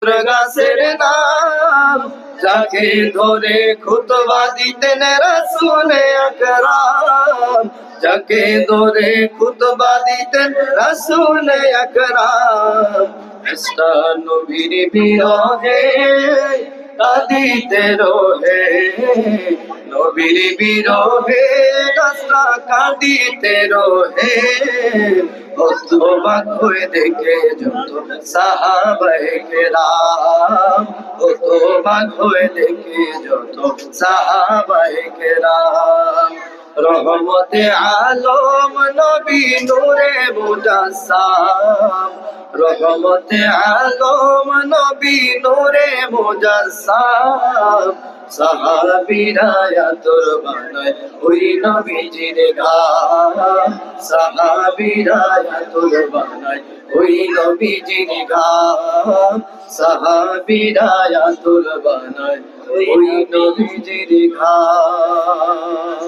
গাছের নাম যাকে ধরে খুতবা দিতেন রাসূল আকরাম, যাকে ধরে খুতবা দিতেন রাসূল আকরাম। ইসা নবীর বিরহে কাঁদিতে রহে, নবীর বিরহে রাস্তা কাঁদিতে রহে। হতবাক হয়ে দেখে যত সাহাবায়ে কেরাম, হতবাক হয়ে দেখে যত সাহাবায়ে কেরাম। রহমতে আলম নবী নূরে মুজাসসাম, রহমতে আলম নবী নূরে মুজাসসাম। সাহাবীরা আতর বানায় ওই নবীজির ঘাম, সাহাবীরা আতর বানায় ওই নবীজির ঘাম, সাহাবীরা আতর বানায় ওই নবীজির ঘাম।